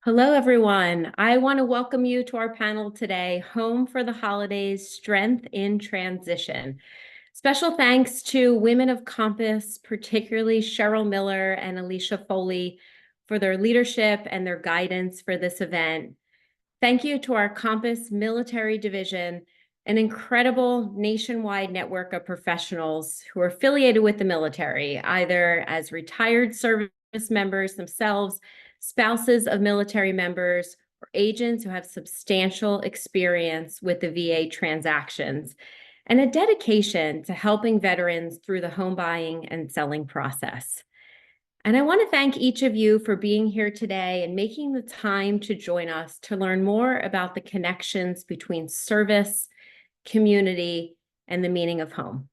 Hello, everyone. I want to welcome you to our panel today, Home for the Holidays, Strength in Transition. Special thanks to Women of Compass, particularly Cheryl Miller and Alicia Foley, for their leadership and their guidance for this event. Thank you to our Compass Military Division, an incredible nationwide network of professionals who are affiliated with the military, either as retired service members themselves, spouses of military members, or agents who have substantial experience with the VA transactions, and a dedication to helping veterans through the home buying and selling process. And I want to thank each of you for being here today and making the time to join us to learn more about the connections between service, community, and the meaning of home.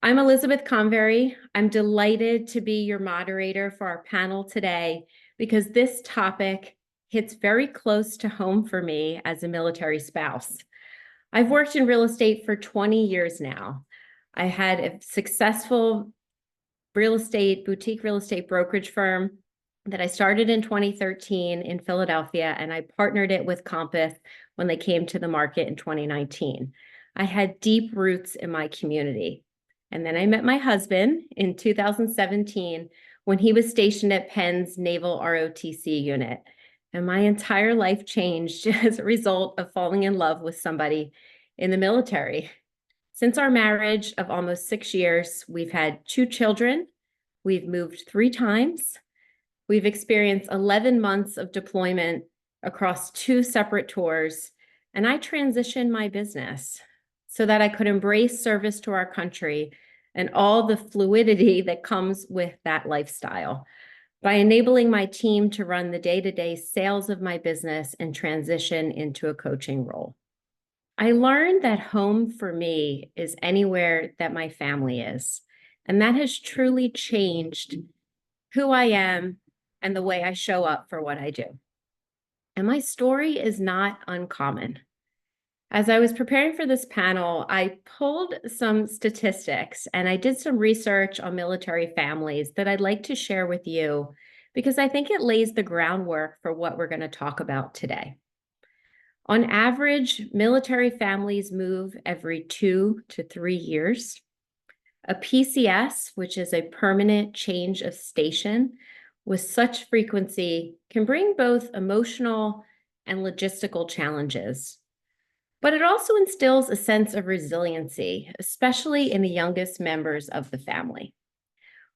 I'm Elizabeth Convery. I'm delighted to be your moderator for our panel today because this topic hits very close to home for me as a military spouse. I've worked in real estate for 20 years now. I had a successful boutique real estate brokerage firm that I started in 2013 in Philadelphia, and I partnered it with Compass when they came to the market in 2019. I had deep roots in my community. And then I met my husband in 2017 when he was stationed at Penn's Naval ROTC unit. And my entire life changed as a result of falling in love with somebody in the military. Since our marriage of almost 6 years, we've had 2 children. We've moved 3 times. We've experienced 11 months of deployment across 2 separate tours. And I transitioned my business so that I could embrace service to our country and all the fluidity that comes with that lifestyle by enabling my team to run the day-to-day sales of my business and transition into a coaching role. I learned that home for me is anywhere that my family is, and that has truly changed who I am and the way I show up for what I do. And my story is not uncommon. As I was preparing for this panel, I pulled some statistics and I did some research on military families that I'd like to share with you because I think it lays the groundwork for what we're going to talk about today. On average, military families move every 2 to 3 years. A PCS, which is a permanent change of station, with such frequency can bring both emotional and logistical challenges. But it also instills a sense of resiliency, especially in the youngest members of the family.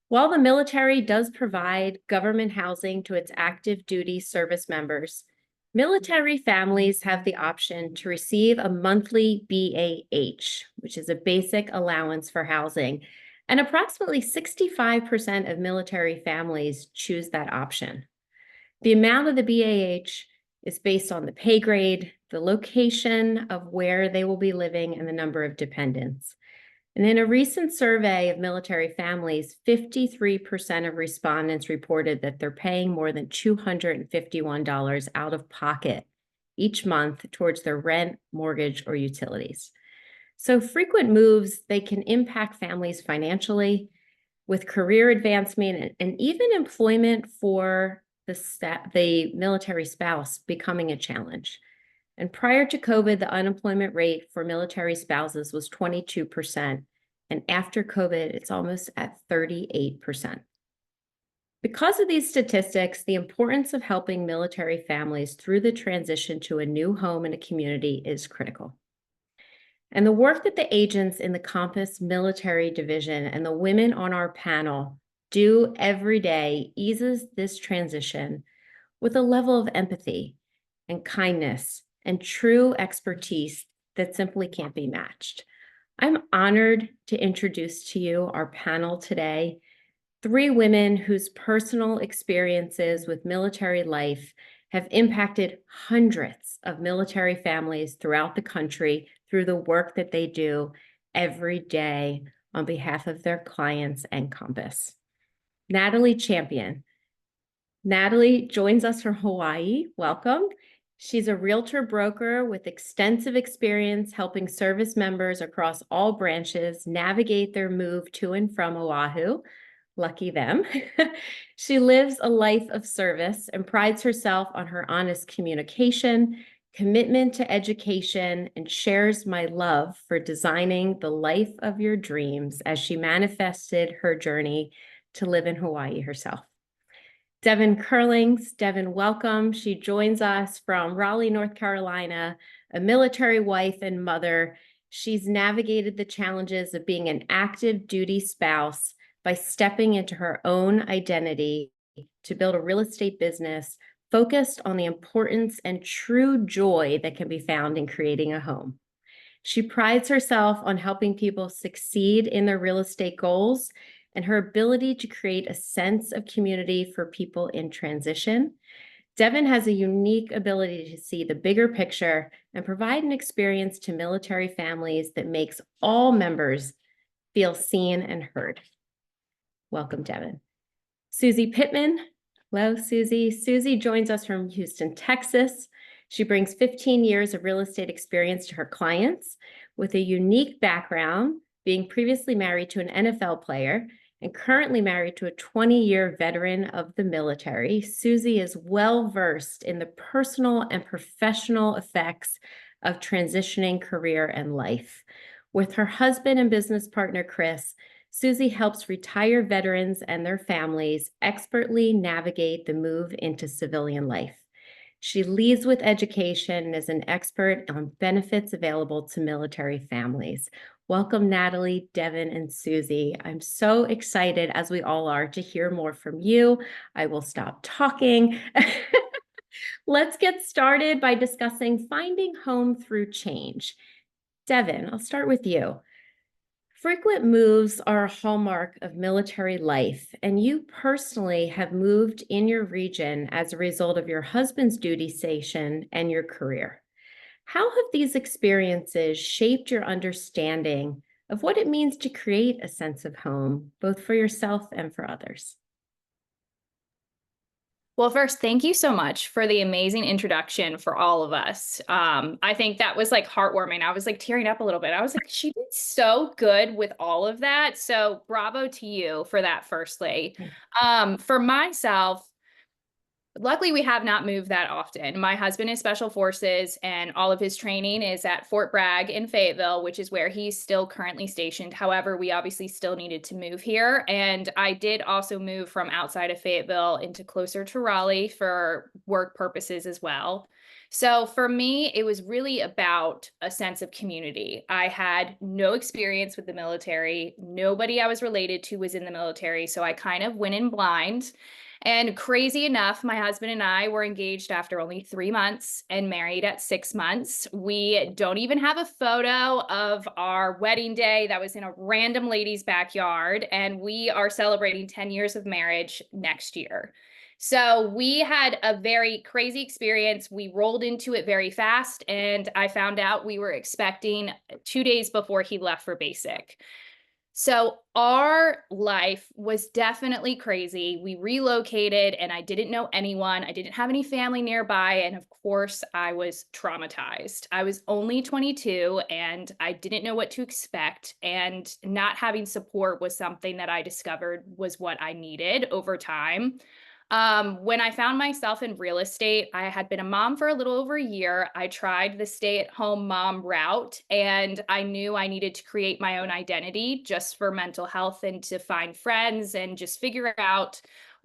While the military does provide government housing to its active duty service members, military families have the option to receive a monthly BAH, which is a basic allowance for housing, and approximately 65% of military families choose that option. The amount of the BAH is based on the pay grade, the location of where they will be living, and the number of dependents. And in a recent survey of military families, 53% of respondents reported that they're paying more than $251 out of pocket each month towards their rent, mortgage, or utilities. So frequent moves, they can impact families financially with career advancement and even employment for the military spouse becoming a challenge. And prior to COVID, the unemployment rate for military spouses was 22%. And after COVID, it's almost at 38%. Because of these statistics, the importance of helping military families through the transition to a new home and a community is critical. And the work that the agents in the Compass Military Division and the women on our panel do every day eases this transition with a level of empathy and kindness and true expertise that simply can't be matched. I'm honored to introduce to you our panel today, 3 women whose personal experiences with military life have impacted hundreds of military families throughout the country through the work that they do every day on behalf of their clients and Compass. Natalie Champion. Natalie joins us from Hawaii. Welcome. She's a realtor broker with extensive experience helping service members across all branches navigate their move to and from Oahu, Lucky them. She lives a life of service and prides herself on her honest communication, commitment to education, and shares my love for designing the life of your dreams as she manifested her journey to live in Hawaii herself. Devin Curlings. Devin, welcome. She joins us from Raleigh, North Carolina, a military wife and mother. She's navigated the challenges of being an active duty spouse by stepping into her own identity to build a real estate business focused on the importance and true joy that can be found in creating a home. She prides herself on helping people succeed in their real estate goals and her ability to create a sense of community for people in transition. Devin has a unique ability to see the bigger picture and provide an experience to military families that makes all members feel seen and heard. Welcome, Devin. Susie Pittman. Hello, Susie. Susie joins us from Houston, Texas. She brings 15 years of real estate experience to her clients with a unique background, being previously married to an NFL player and currently married to a 20-year veteran of the military. Susie is well-versed in the personal and professional effects of transitioning career and life. With her husband and business partner, Chris, Susie helps retired veterans and their families expertly navigate the move into civilian life. She leads with education and is an expert on benefits available to military families. Welcome, Natalie, Devin, and Susie. I'm so excited, as we all are, to hear more from you. I will stop talking. Let's get started by discussing finding home through change. Devin, I'll start with you. Frequent moves are a hallmark of military life, and you personally have moved in your region as a result of your husband's duty station and your career. How have these experiences shaped your understanding of what it means to create a sense of home, both for yourself and for others? Well, first, thank you so much for the amazing introduction for all of us. I think that was like heartwarming. I was like tearing up a little bit. I was like, she did so good with all of that. So bravo to you for that, firstly. For myself, luckily, we have not moved that often. My husband is Special Forces, and all of his training is at Fort Bragg in Fayetteville, which is where he's still currently stationed. However, we obviously still needed to move here. And I did also move from outside of Fayetteville into closer to Raleigh for work purposes as well. So for me, it was really about a sense of community. I had no experience with the military. Nobody I was related to was in the military. So I kind of went in blind. And crazy enough, my husband and I were engaged after only 3 months and married at 6 months. We don't even have a photo of our wedding day. That was in a random lady's backyard. And we are celebrating 10 years of marriage next year. So we had a very crazy experience. We rolled into it very fast. And I found out we were expecting 2 days before he left for basic. So our life was definitely crazy. We relocated and I didn't know anyone. I didn't have any family nearby. And of course, I was traumatized. I was only 22 and I didn't know what to expect. And not having support was something that I discovered was what I needed over time. When I found myself in real estate, I had been a mom for a little over a year. I tried the stay-at-home mom route, and I knew I needed to create my own identity just for mental health and to find friends and just figure out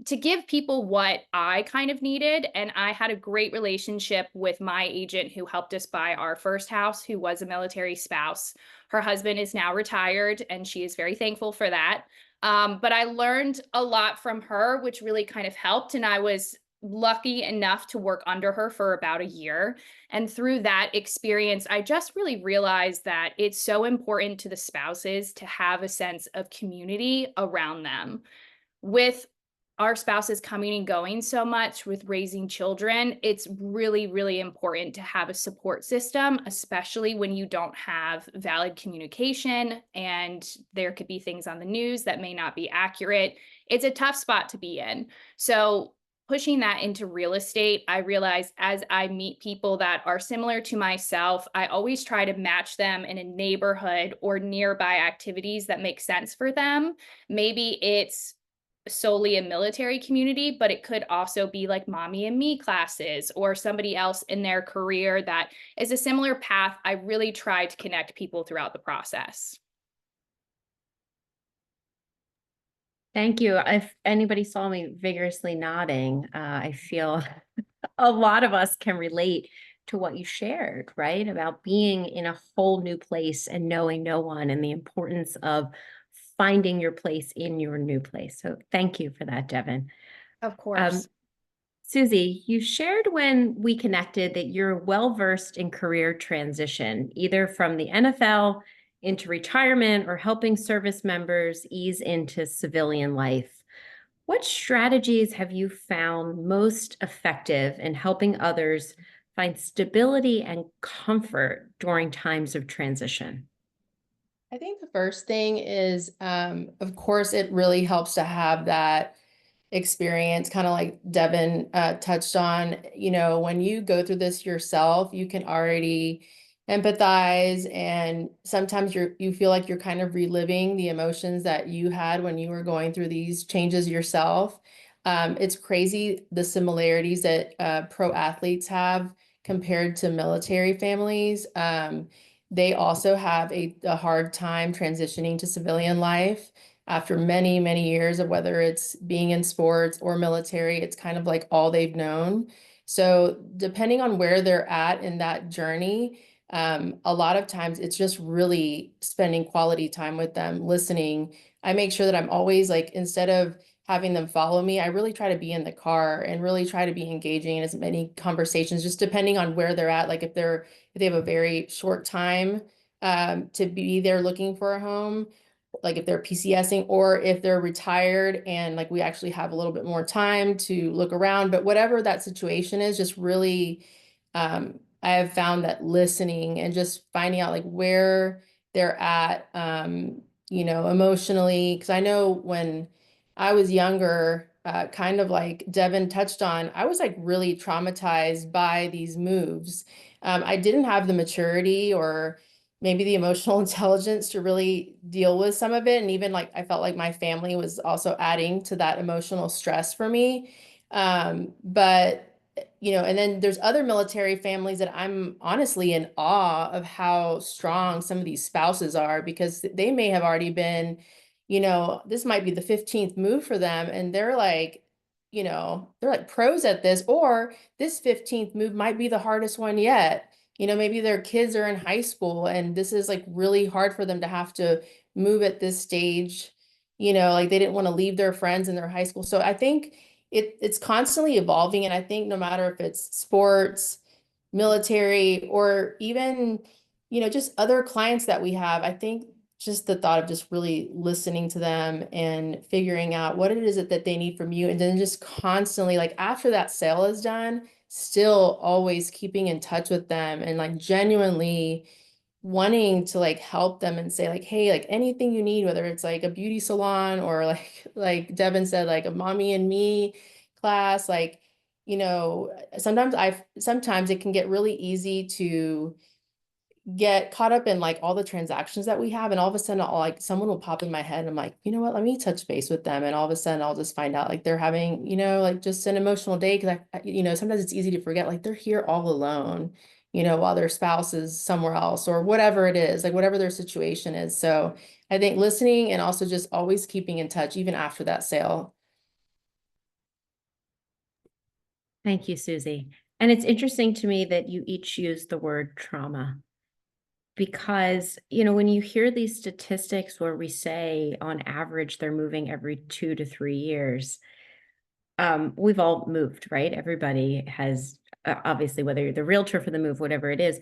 to give people what I kind of needed. And I had a great relationship with my agent who helped us buy our first house, who was a military spouse. Her husband is now retired, and she is very thankful for that. But I learned a lot from her, which really kind of helped. And I was lucky enough to work under her for about a year. And through that experience, I just really realized that it's so important to the spouses to have a sense of community around them. With our spouses coming and going so much with raising children, it's really, really important to have a support system, especially when you don't have valid communication and there could be things on the news that may not be accurate. It's a tough spot to be in. So pushing that into real estate, I realize as I meet people that are similar to myself, I always try to match them in a neighborhood or nearby activities that make sense for them. Maybe it's solely a military community, but it could also be like mommy and me classes or somebody else in their career that is a similar path. I really try to connect people throughout the process. Thank you. If anybody saw me vigorously nodding, I feel a lot of us can relate to what you shared, right? About being in a whole new place and knowing no one and the importance of finding your place in your new place. So thank you for that, Devin. Of Um, course. Susie, you shared when we connected that you're well versed in career transition, either from the NFL into retirement or helping service members ease into civilian life. What strategies have you found most effective in helping others find stability and comfort during times of transition? I think the first thing is, of course, it really helps to have that experience, kind of like Devin touched on. When you go through this yourself, you can already empathize, and sometimes you feel like you're kind of reliving the emotions that you had when you were going through these changes yourself. It's crazy the similarities that pro athletes have compared to military families. They also have a hard time transitioning to civilian life after many, many years of whether it's being in sports or military, it's kind of like all they've known. So depending on where they're at in that journey, a lot of times it's just really spending quality time with them, listening. I make sure that I'm always like, instead of having them follow me, I really try to be in the car and really try to be engaging in as many conversations, just depending on where they're at. Like if they have a very short time to be there looking for a home, like if they're PCSing or if they're retired and like we actually have a little bit more time to look around, but whatever that situation is, just really, I have found that listening and just finding out like where they're at, emotionally, because I know when I was younger, kind of like Devin touched on, I was like really traumatized by these moves. I didn't have the maturity or maybe the emotional intelligence to really deal with some of it. And even like I felt like my family was also adding to that emotional stress for me. But and then there's other military families that I'm honestly in awe of how strong some of these spouses are because they may have already been, this might be the 15th move for them. And they're like pros at this, or this 15th move might be the hardest one yet. Maybe their kids are in high school and this is like really hard for them to have to move at this stage. Like they didn't want to leave their friends in their high school. So I think it's constantly evolving. And I think no matter if it's sports, military, or even, just other clients that we have, I think just the thought of just really listening to them and figuring out what it is that they need from you. And then just constantly, like after that sale is done, still always keeping in touch with them and like genuinely wanting to like help them and say like, hey, like anything you need, whether it's like a beauty salon or like Devin said, like a mommy and me class, like, sometimes it can get really easy to get caught up in like all the transactions that we have, and all of a sudden like someone will pop in my head and I'm like, you know what, let me touch base with them, and all of a sudden I'll just find out like they're having, like just an emotional day because sometimes it's easy to forget like they're here all alone, while their spouse is somewhere else or whatever it is, like whatever their situation is. So I think listening and also just always keeping in touch even after that sale. Thank you, Susie. And it's interesting to me that you each use the word trauma because, when you hear these statistics where we say on average they're moving every 2 to 3 years, we've all moved, right? Everybody has, obviously, whether you're the realtor for the move, whatever it is,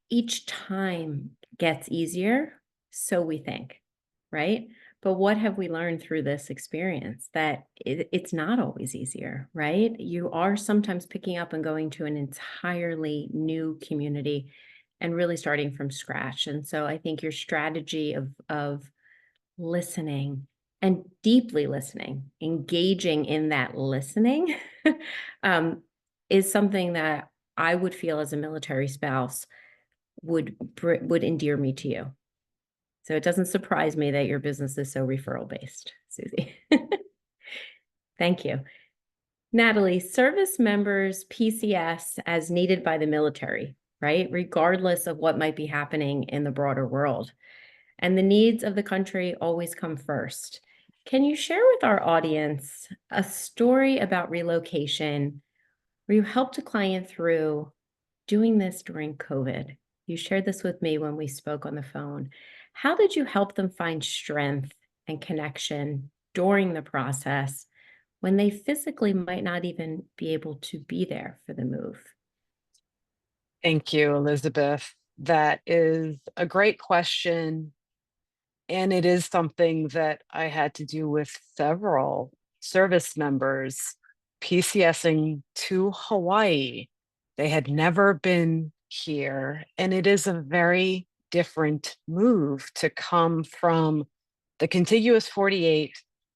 each time gets easier, so we think, right? But what have we learned through this experience? That it's not always easier, right? You are sometimes picking up and going to an entirely new community and really starting from scratch. And so I think your strategy of listening and deeply listening, engaging in that listening, um, is something that I would feel as a military spouse would endear me to you. So it doesn't surprise me that your business is so referral based, Susie. Thank you. Natalie, service members PCS as needed by the military, right? Regardless of what might be happening in the broader world. And the needs of the country always come first. Can you share with our audience a story about relocation where you helped a client through doing this during COVID? You shared this with me when we spoke on the phone. How did you help them find strength and connection during the process when they physically might not even be able to be there for the move? Thank you, Elizabeth. That is a great question. And it is something that I had to do with several service members PCSing to Hawaii. They had never been here, and it is a very different move to come from the contiguous 48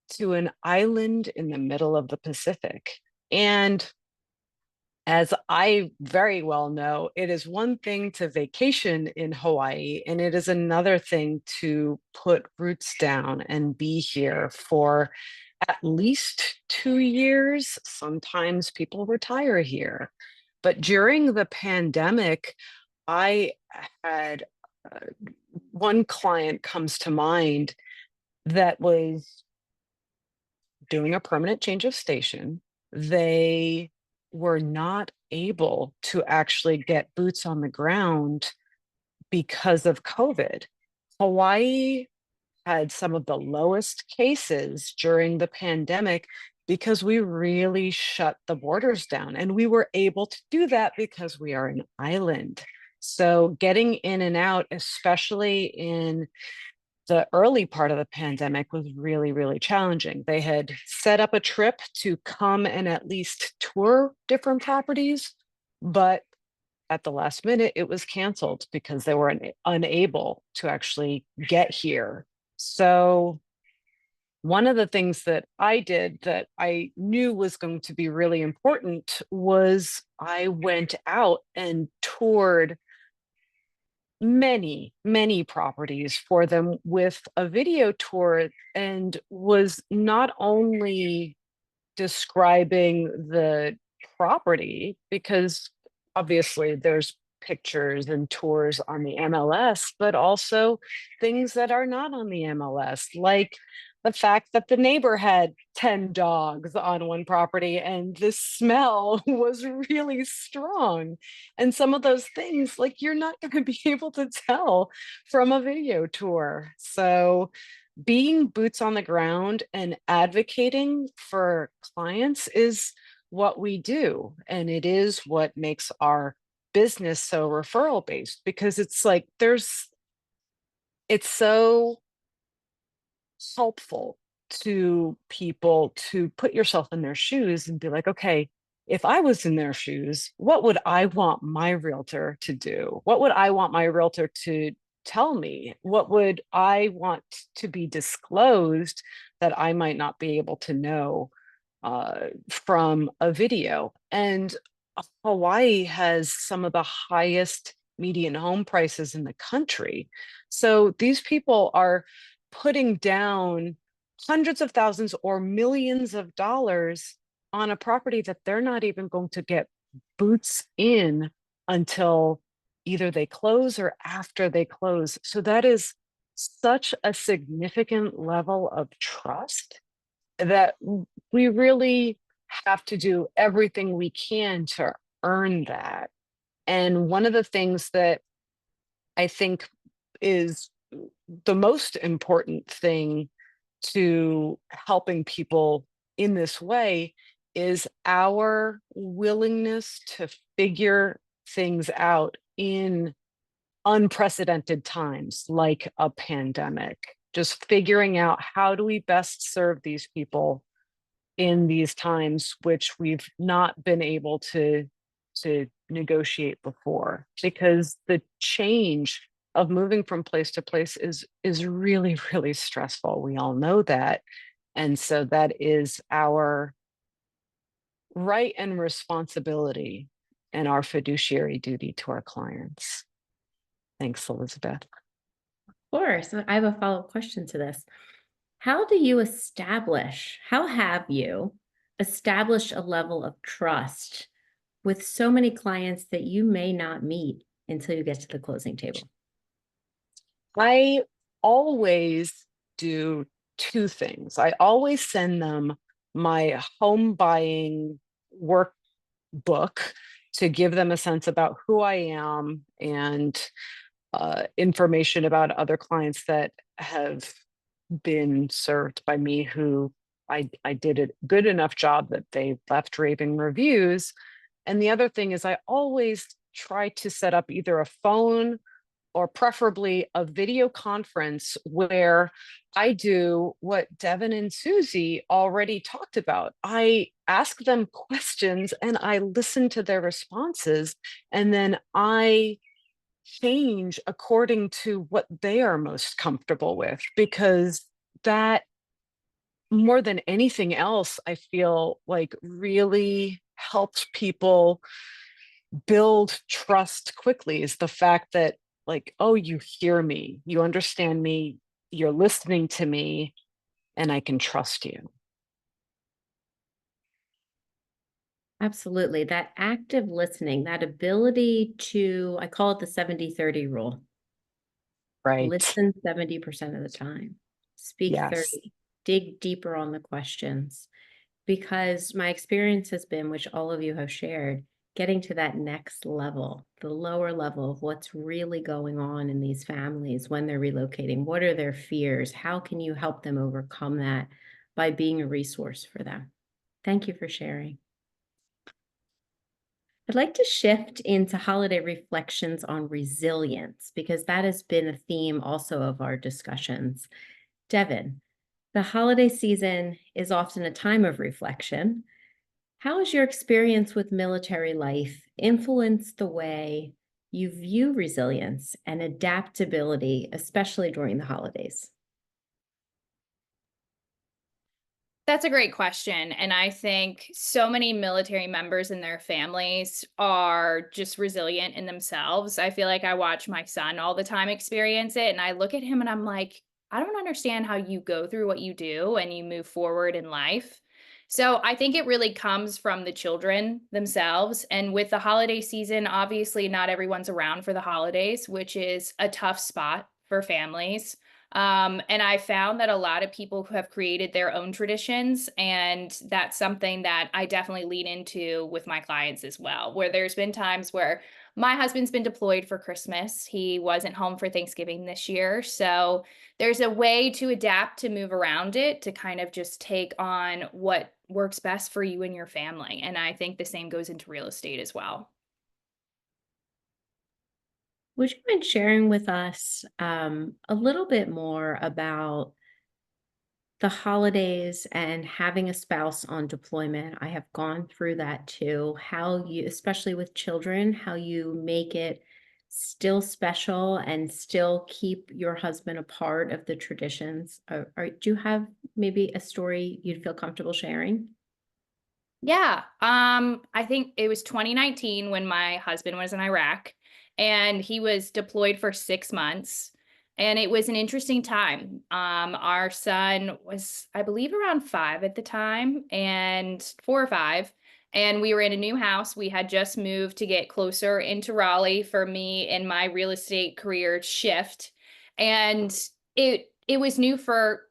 to an island in the middle of the Pacific. And as I very well know, it is one thing to vacation in Hawaii, and it is another thing to put roots down and be here for at least 2 years. Sometimes people retire here. But during the pandemic, I had uh, one client comes to mind that was doing a permanent change of station. They were not able to actually get boots on the ground because of COVID. Hawaii had some of the lowest cases during the pandemic because we really shut the borders down. And we were able to do that because we are an island. So getting in and out, especially in the early part of the pandemic, was really, really challenging. They had set up a trip to come and at least tour different properties, but at the last minute, it was canceled because they were unable to actually get here. So, one of the things that I did that I knew was going to be really important was I went out and toured many properties for them with a video tour, and was not only describing the property, because obviously there's pictures and tours on the MLS, but also things that are not on the MLS, like the fact that the neighbor had 10 dogs on one property and the smell was really strong. And some of those things, like, you're not going to be able to tell from a video tour. So being boots on the ground and advocating for clients is what we do. And it is what makes our business so referral based, because it's like it's so helpful to people to put yourself in their shoes and be like, okay, if I was in their shoes, what would I want my realtor to do? What would I want my realtor to tell me? What would I want to be disclosed that I might not be able to know from a video? And Hawaii has some of the highest median home prices in the country. So these people are putting down hundreds of thousands or millions of dollars on a property that they're not even going to get boots in until either they close or after they close. So that is such a significant level of trust that we really have to do everything we can to earn that. And one of the things that I think is the most important thing to helping people in this way is our willingness to figure things out in unprecedented times like a pandemic. Just figuring out, how do we best serve these people in these times, which we've not been able to negotiate before, because the change of moving from place to place is really, really stressful. We all know that. And so that is our right and responsibility and our fiduciary duty to our clients. Thanks, Elizabeth. Of course. I have a follow-up question to this. How have you establish a level of trust with so many clients that you may not meet until you get to the closing table? I always do two things. I always send them my home buying workbook to give them a sense about who I am and information about other clients that have been served by me who I did a good enough job that they left raving reviews. And the other thing is I always try to set up either a phone or preferably a video conference where I do what Devin and Susie already talked about. I ask them questions and I listen to their responses, and then I change according to what they are most comfortable with, because that, more than anything else, I feel like really helps people build trust quickly, is the fact that, like, oh, you hear me, you understand me, you're listening to me, and I can trust you. Absolutely. That active listening, that ability to, I call it the 70-30 rule. Right. Listen 70% of the time, speak Yes. 30, dig deeper on the questions. Because my experience has been, which all of you have shared, getting to that next level, the lower level of what's really going on in these families when they're relocating. What are their fears? How can you help them overcome that by being a resource for them? Thank you for sharing. I'd like to shift into holiday reflections on resilience, because that has been a theme also of our discussions. Devin, the holiday season is often a time of reflection. How has your experience with military life influenced the way you view resilience and adaptability, especially during the holidays? That's a great question. And I think so many military members and their families are just resilient in themselves. I feel like I watch my son all the time experience it. And I look at him and I'm like, I don't understand how you go through what you do and you move forward in life. So I think it really comes from the children themselves. And with the holiday season, obviously, not everyone's around for the holidays, which is a tough spot for families. And I found that a lot of people who have created their own traditions, and that's something that I definitely lean into with my clients as well, where there's been times where my husband's been deployed for Christmas. He wasn't home for Thanksgiving this year. So there's a way to adapt to move around it, to kind of just take on what works best for you and your family. And I think the same goes into real estate as well. Would you mind sharing with us a little bit more about the holidays and having a spouse on deployment? I have gone through that too. How you, especially with children, how you make it still special and still keep your husband a part of the traditions. Do you have maybe a story you'd feel comfortable sharing? Yeah. I think it was 2019 when my husband was in Iraq and he was deployed for 6 months. And it was an interesting time. Our son was, I believe, around 5 at the time, and 4 or 5. And we were in a new house. We had just moved to get closer into Raleigh for me and my real estate career shift. And it was new for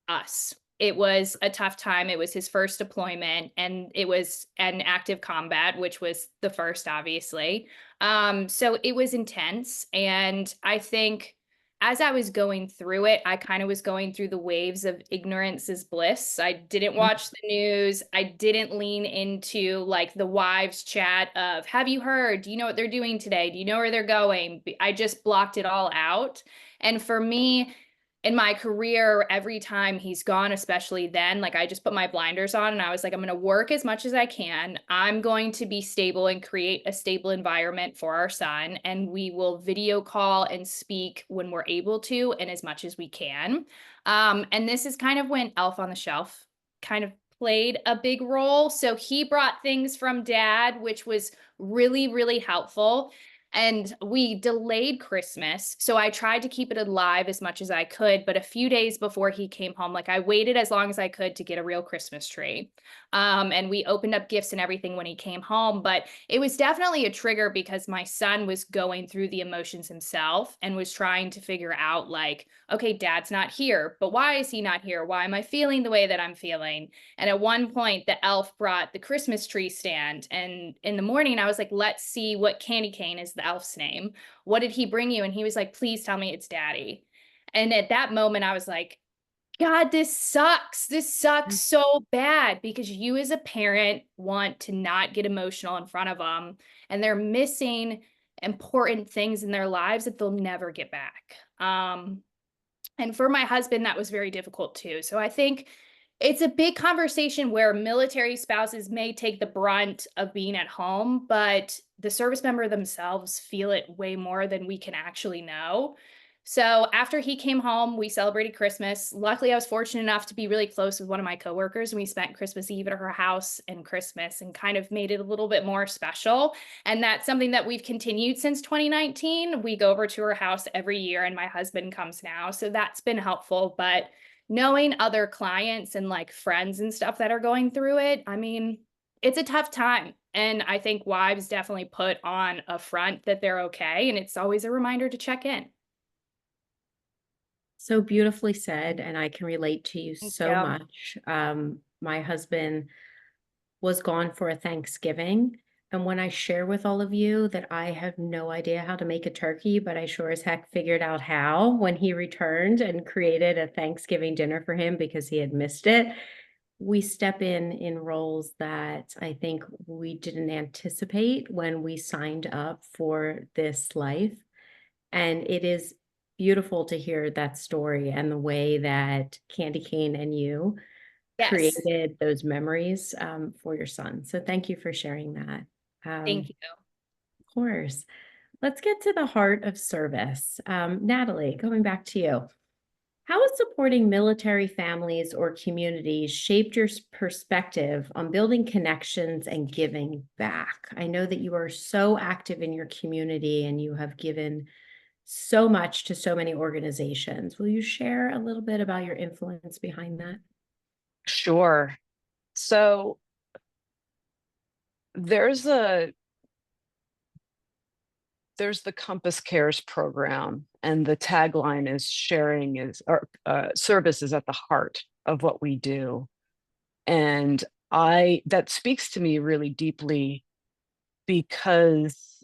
us. It was a tough time. It was his first deployment and it was an active combat, which was the first, obviously. So it was intense. And I think as I was going through it, I kind of was going through the waves of ignorance is bliss. I didn't watch the news. I didn't lean into like the wives chat of, have you heard? Do you know what they're doing today? Do you know where they're going? I just blocked it all out. And for me, in my career, every time he's gone, especially then, like I just put my blinders on and I was like, I'm going to work as much as I can. I'm going to be stable and create a stable environment for our son. And we will video call and speak when we're able to and as much as we can. And this is kind of when Elf on the Shelf kind of played a big role. So he brought things from dad, which was really, really helpful. And we delayed Christmas. So I tried to keep it alive as much as I could. But a few days before he came home, like I waited as long as I could to get a real Christmas tree. And we opened up gifts and everything when he came home. But it was definitely a trigger because my son was going through the emotions himself and was trying to figure out, like, okay, dad's not here, but why is he not here? Why am I feeling the way that I'm feeling? And at one point, the elf brought the Christmas tree stand. And in the morning, I was like, let's see what candy cane is the elf's name. What did he bring you? And he was like, please tell me it's daddy. And at that moment, I was like, God, this sucks. This sucks so bad because you as a parent want to not get emotional in front of them, and they're missing important things in their lives that they'll never get back. And for my husband, that was very difficult too. So I think it's a big conversation where military spouses may take the brunt of being at home, but the service member themselves feel it way more than we can actually know. So after he came home, we celebrated Christmas. Luckily, I was fortunate enough to be really close with one of my coworkers, and we spent Christmas Eve at her house and Christmas and kind of made it a little bit more special. And that's something that we've continued since 2019. We go over to her house every year, and my husband comes now. So that's been helpful. But knowing other clients and like friends and stuff that are going through it, I mean, it's a tough time. And I think wives definitely put on a front that they're okay. And it's always a reminder to check in. So beautifully said, and I can relate to you Thank so you. much. My husband was gone for a Thanksgiving, and when I share with all of you that I have no idea how to make a turkey, but I sure as heck figured out how when he returned and created a Thanksgiving dinner for him because he had missed it. We step in roles that I think we didn't anticipate when we signed up for this life. And it is beautiful to hear that story and the way that Candy Cane and you Yes. created those memories for your son. So thank you for sharing that. Thank you. Of course. Let's get to the heart of service. Natalie, going back to you. How has supporting military families or communities shaped your perspective on building connections and giving back? I know that you are so active in your community and you have given so much to so many organizations. Will you share a little bit about your influence behind that? Sure. So there's a there's the Compass Cares program, and the tagline is sharing is or service is at the heart of what we do. And I that speaks to me really deeply because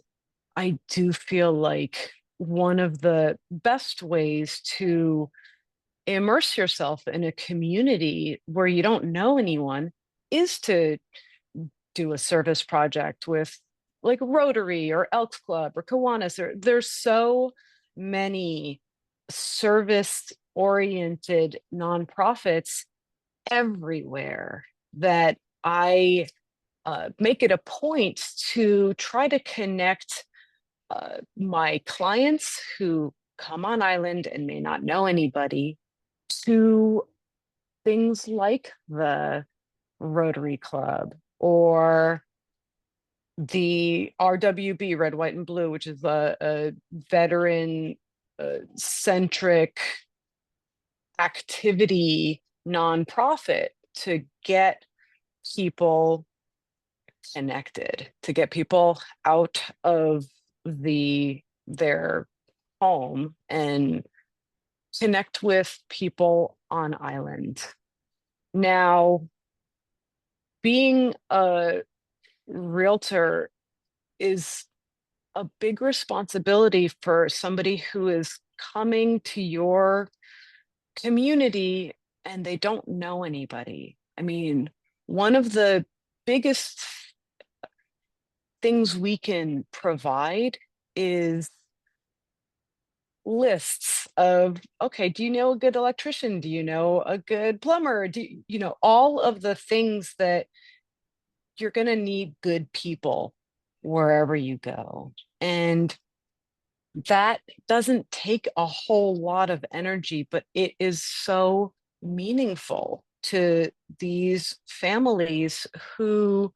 I do feel like one of the best ways to immerse yourself in a community where you don't know anyone is to do a service project with like Rotary or Elks Club or Kiwanis, or there's so many service oriented nonprofits everywhere that I make it a point to try to connect my clients who come on island and may not know anybody to things like the Rotary Club or the RWB, Red, White, and Blue, which is a veteran centric activity nonprofit to get people connected, to get people out of their home and connect with people on island. Now, being a realtor is a big responsibility for somebody who is coming to your community and they don't know anybody. I mean, one of the biggest things we can provide is lists of, okay, do you know a good electrician? Do you know a good plumber? All of the things that you're going to need good people wherever you go. And that doesn't take a whole lot of energy, but it is so meaningful to these families who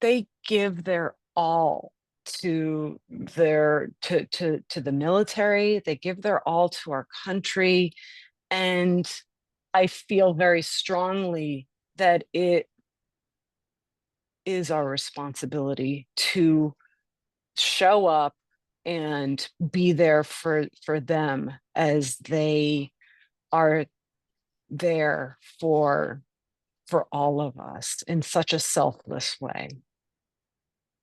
they give their all to to the military. They give their all to our country. And I feel very strongly that it is our responsibility to show up and be there for them as they are there for all of us in such a selfless way.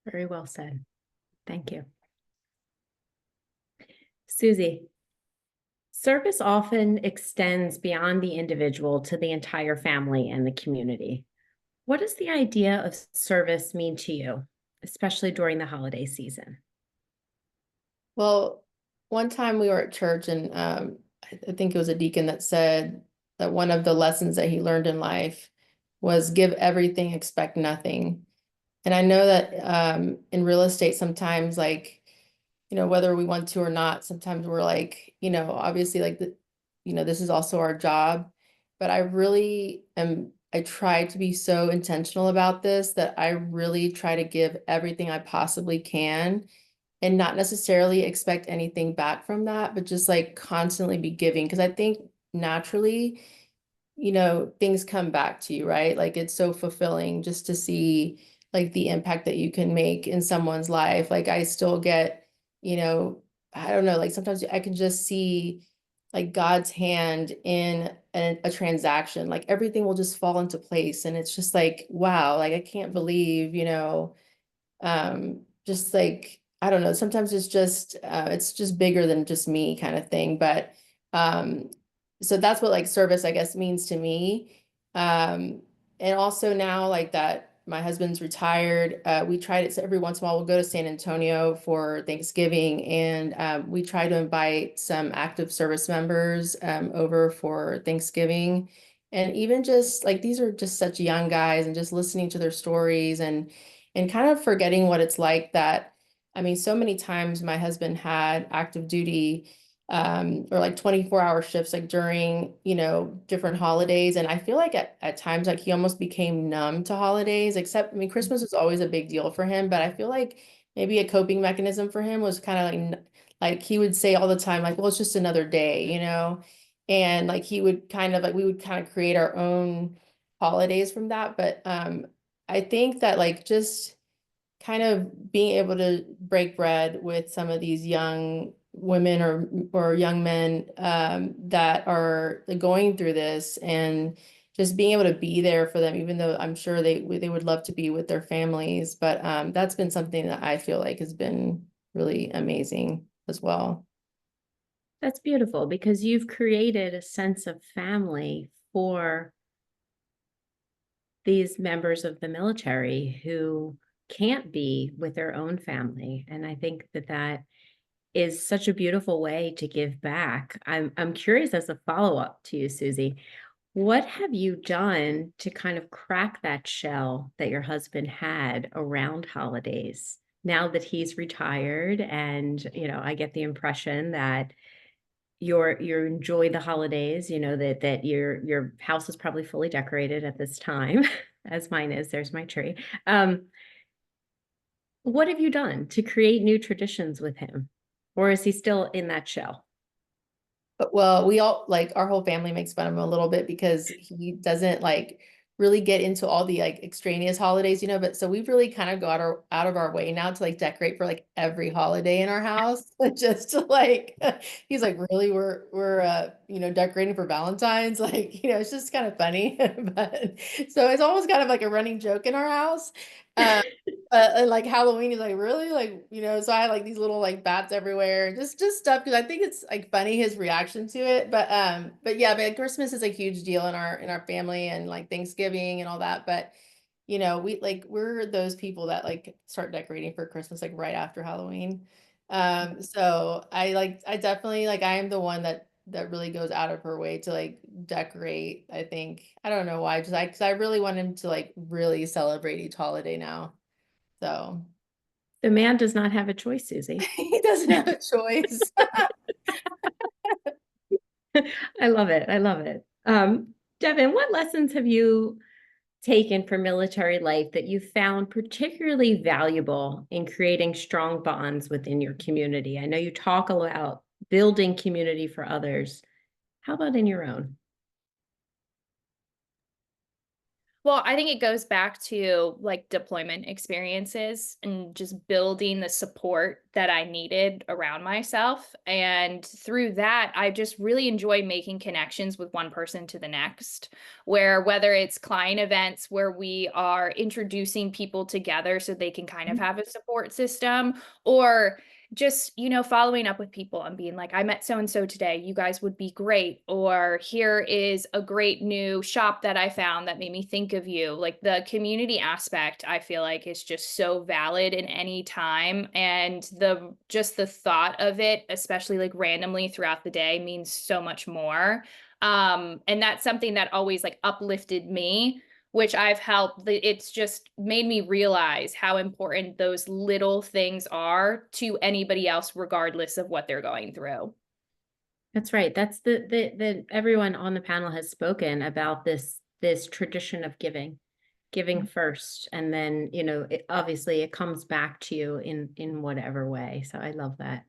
Very well said. Thank you. Susie, service often extends beyond the individual to the entire family and the community. What does the idea of service mean to you, especially during the holiday season? Well, one time we were at church and I think it was a deacon that said that one of the lessons that he learned in life was give everything, expect nothing. And I know that in real estate, sometimes like, you know, whether we want to or not, sometimes we're like, you know, obviously like this is also our job. But I try to be so intentional about this that I really try to give everything I possibly can and not necessarily expect anything back from that, but just like constantly be giving. Because I think naturally, you know, things come back to you, right? Like it's so fulfilling just to see like the impact that you can make in someone's life. Like I still get, you know, I don't know, like sometimes I can just see like God's hand in a transaction. Like everything will just fall into place. And it's just like, wow, like I can't believe, you know, just like I don't know, sometimes it's just bigger than just me kind of thing. But so that's what like service I guess means to me. And also now like that my husband's retired, we tried it, so every once in a while we'll go to San Antonio for Thanksgiving, and we try to invite some active service members over for Thanksgiving. And even just like these are just such young guys, and just listening to their stories and kind of forgetting what it's like that. I mean, so many times my husband had active duty or like 24-hour shifts like during, you know, different holidays. And I feel like at times like he almost became numb to holidays, except I mean, Christmas was always a big deal for him, but I feel like maybe a coping mechanism for him was kind of like he would say all the time, like, well, it's just another day, you know? And like he would kind of like we would kind of create our own holidays from that. But I think that like just kind of being able to break bread with some of these young women or young men that are going through this, and just being able to be there for them, even though I'm sure they would love to be with their families. But that's been something that I feel like has been really amazing as well. That's beautiful because you've created a sense of family for these members of the military who can't be with their own family. And I think that that is such a beautiful way to give back. I'm curious as a follow-up to you, Susie, what have you done to kind of crack that shell that your husband had around holidays now that he's retired? And, you know, I get the impression that you enjoy the holidays, you know, that your house is probably fully decorated at this time, as mine is. There's my tree. What have you done to create new traditions with him? Or is he still in that shell? But well, we all like our whole family makes fun of him a little bit because he doesn't like really get into all the like extraneous holidays, you know, but so we really kind of go out of our way now to like decorate for like every holiday in our house. Just to like he's like, really, we're you know, decorating for Valentine's, like, you know, it's just kind of funny. But so it's almost kind of like a running joke in our house. And like Halloween is like really like, you know, so I had like these little like bats everywhere, just stuff because I think it's like funny his reaction to it. But yeah, but Christmas is a huge deal in our family, and like Thanksgiving and all that. But you know, we're those people that like start decorating for Christmas like right after Halloween. So I definitely like I am the one that really goes out of her way to like decorate. I think I don't know why, just because I really want him to like really celebrate each holiday now. So The man does not have a choice, Susie. he doesn't have a choice. I love it. I love it. Devin, what lessons have you taken from military life that you found particularly valuable in creating strong bonds within your community? I know you talk about building community for others. How about in your own? Well, I think it goes back to like deployment experiences and just building the support that I needed around myself. And through that, I just really enjoy making connections with one person to the next, where whether it's client events where we are introducing people together so they can kind of have a support system, or just, following up with people and being like, I met so and so today, you guys would be great, or here is a great new shop that I found that made me think of you. Like the community aspect, I feel like is just so valid in any time, and the thought of it, especially like randomly throughout the day, means so much more. And that's something that always like uplifted me, which I've helped. It's just made me realize how important those little things are to anybody else, regardless of what they're going through. That's right. That's the everyone on the panel has spoken about this tradition of giving first, and then obviously it comes back to you in whatever way. So I love that.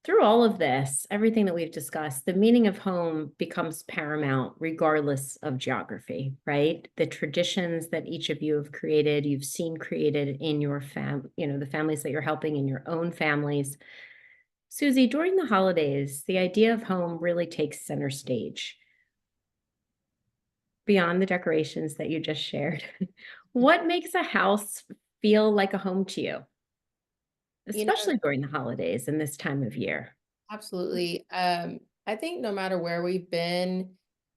Through all of this, everything that we've discussed, the meaning of home becomes paramount regardless of geography, right? The traditions that each of you have created, you've seen created in your the families that you're helping in your own families. Susie, during the holidays, the idea of home really takes center stage. Beyond the decorations that you just shared, what makes a house feel like a home to you, You know, especially during the holidays and this time of year? absolutely. I think no matter where we've been,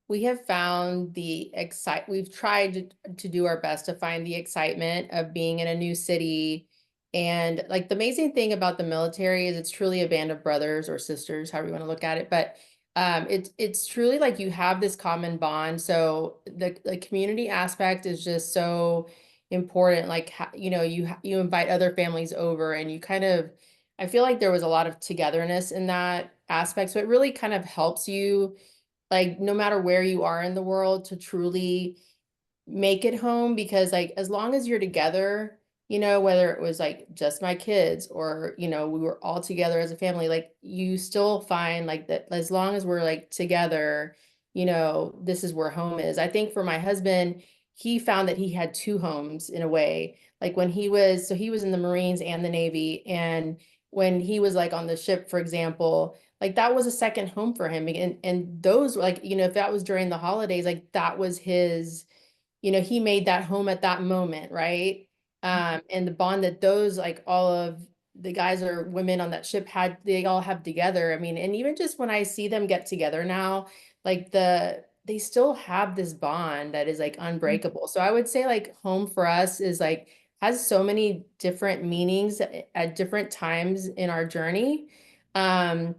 we have found we've tried to do our best to find the excitement of being in a new city. And like the amazing thing about the military is it's truly a band of brothers or sisters, however you want to look at it. But it's truly like you have this common bond. So the community aspect is just so important. Like, you invite other families over and you kind of, I feel like there was a lot of togetherness in that aspect. So it really kind of helps you, like, no matter where you are in the world, to truly make it home, because like as long as you're together, whether it was like just my kids or we were all together as a family, like you still find like that as long as we're like together, this is where home is. I think for my husband, he found that he had two homes in a way. Like when he was in the Marines and the Navy, and when he was like on the ship, for example, like that was a second home for him. And those, like, if that was during the holidays, like that was his, he made that home at that moment, right? And the bond that those, like all of the guys or women on that ship they all have together. I mean, and even just when I see them get together now, like they still have this bond that is like unbreakable. So I would say like home for us is like, has so many different meanings at different times in our journey. Um,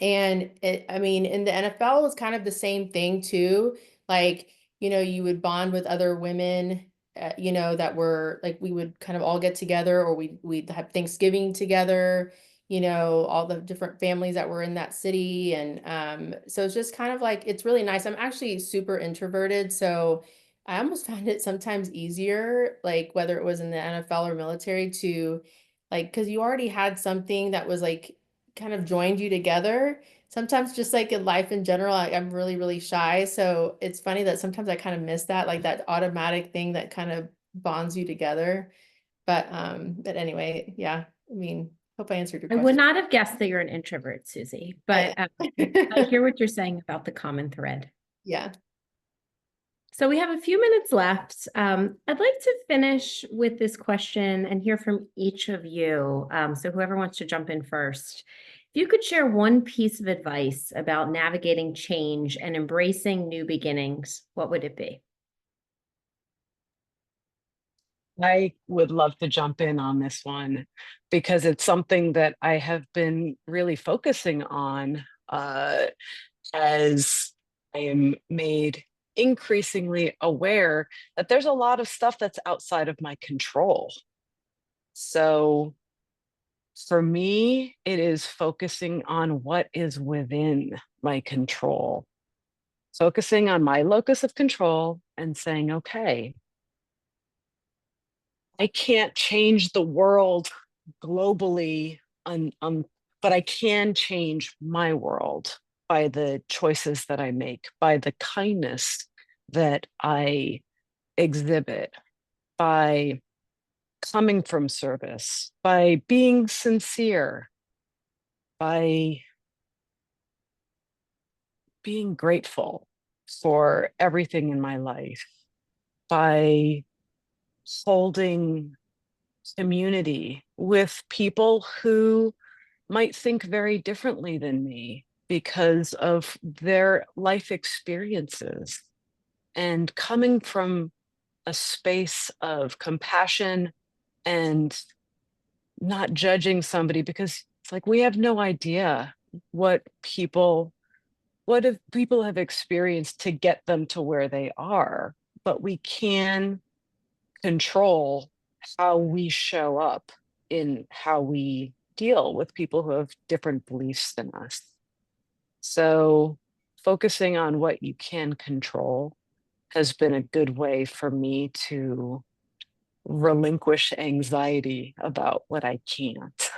and I mean, in the NFL, it's kind of the same thing too. Like, you would bond with other women, that were like, we would kind of all get together, or we'd have Thanksgiving together, all the different families that were in that city. And so it's just kind of like, it's really nice. I'm actually super introverted. So I almost found it sometimes easier, like whether it was in the NFL or military, to like, because you already had something that was like, kind of joined you together. Sometimes just like in life in general, I'm really, really shy. So it's funny that sometimes I kind of miss that, like that automatic thing that kind of bonds you together. But anyway, yeah, I mean, hope I answered your I would question. not have guessed that you're an introvert, Susie, but I I hear what you're saying about the common thread. Yeah. So we have a few minutes left. I'd like to finish with this question and hear from each of you. So whoever wants to jump in first, if you could share one piece of advice about navigating change and embracing new beginnings, what would it be? I would love to jump in on this one because it's something that I have been really focusing on as I am made increasingly aware that there's a lot of stuff that's outside of my control. So for me, it is focusing on what is within my control. focusing on my locus of control and saying, okay, I can't change the world globally, but I can change my world by the choices that I make, by the kindness that I exhibit, by coming from service, by being sincere, by being grateful for everything in my life, by holding community with people who might think very differently than me because of their life experiences, and coming from a space of compassion and not judging somebody, because it's like we have no idea what people what if people have experienced to get them to where they are, but we can control how we show up in how we deal with people who have different beliefs than us. So focusing on what you can control has been a good way for me to relinquish anxiety about what I can't.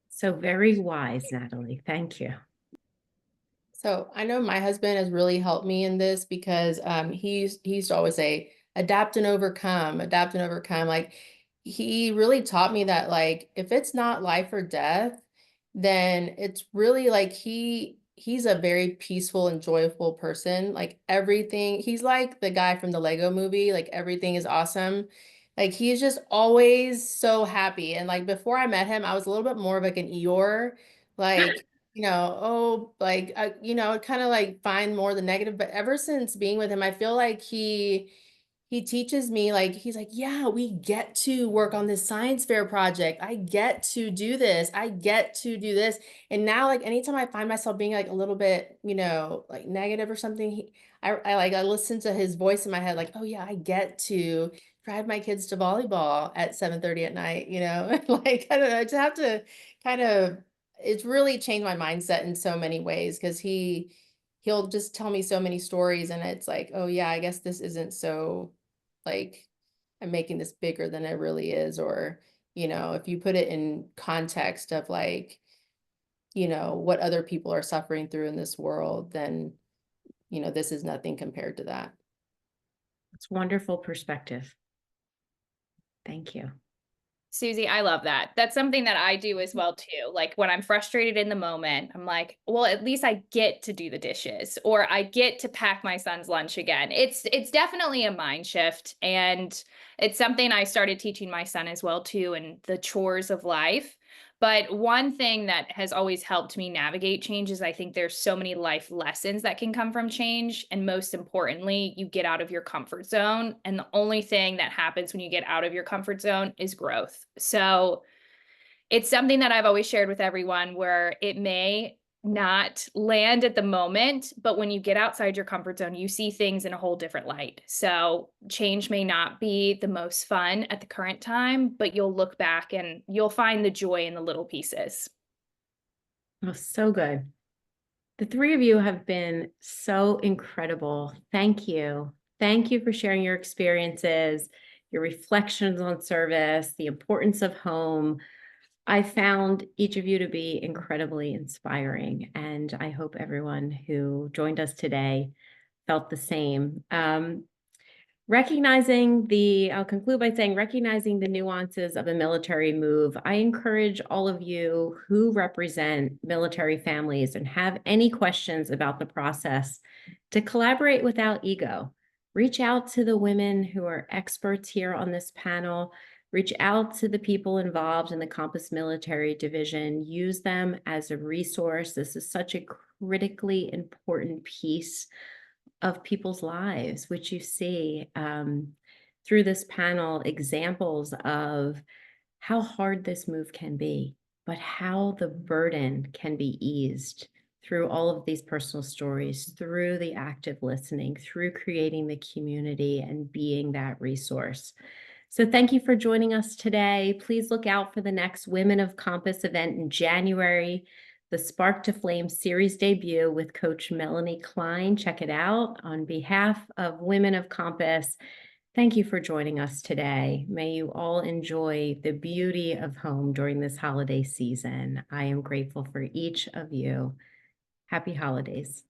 So very wise, Natalie. Thank you. So I know my husband has really helped me in this because he used to always say, adapt and overcome, adapt and overcome. Like he really taught me that like if it's not life or death, then it's really like he's a very peaceful and joyful person. Like everything, he's like the guy from the Lego movie, like everything is awesome. Like he's just always so happy. And like before I met him, I was a little bit more of like an Eeyore, like oh, like, kind of like find more the negative. But ever since being with him, I feel like he teaches me, like, he's like, yeah, we get to work on this science fair project. I get to do this. I get to do this. And now, like, anytime I find myself being like a little bit, like negative or something, I listen to his voice in my head, like, oh yeah, I get to drive my kids to volleyball at 7:30 at night, like, I don't know, I just have to kind of it's really changed my mindset in so many ways because he'll just tell me so many stories and it's like, oh yeah, I guess this isn't so like I'm making this bigger than it really is. Or, if you put it in context of like, what other people are suffering through in this world, then, this is nothing compared to that. It's wonderful perspective. Thank you. Susie, I love that. That's something that I do as well too. Like when I'm frustrated in the moment, I'm like, well, at least I get to do the dishes or I get to pack my son's lunch again. It's definitely a mind shift, and it's something I started teaching my son as well too, and the chores of life. But one thing that has always helped me navigate change is I think there's so many life lessons that can come from change. And most importantly, you get out of your comfort zone. And the only thing that happens when you get out of your comfort zone is growth. So it's something that I've always shared with everyone where it may not land at the moment, but when you get outside your comfort zone, you see things in a whole different light. So change may not be the most fun at the current time, but you'll look back and you'll find the joy in the little pieces. Oh, so good. The three of you have been so incredible. Thank you. Thank you for sharing your experiences, your reflections on service, the importance of home. I found each of you to be incredibly inspiring, and I hope everyone who joined us today felt the same. I'll conclude by saying, recognizing the nuances of a military move, I encourage all of you who represent military families and have any questions about the process to collaborate without ego. Reach out to the women who are experts here on this panel. Reach out to the people involved in the Compass Military Division. Use them as a resource. This is such a critically important piece of people's lives, which you see through this panel, examples of how hard this move can be, but how the burden can be eased through all of these personal stories, through the active listening, through creating the community and being that resource. So thank you for joining us today. Please look out for the next Women of Compass event in January. the Spark to Flame series debut with Coach Melanie Klein. Check it out. On behalf of Women of Compass, thank you for joining us today. May you all enjoy the beauty of home during this holiday season. I am grateful for each of you. Happy holidays.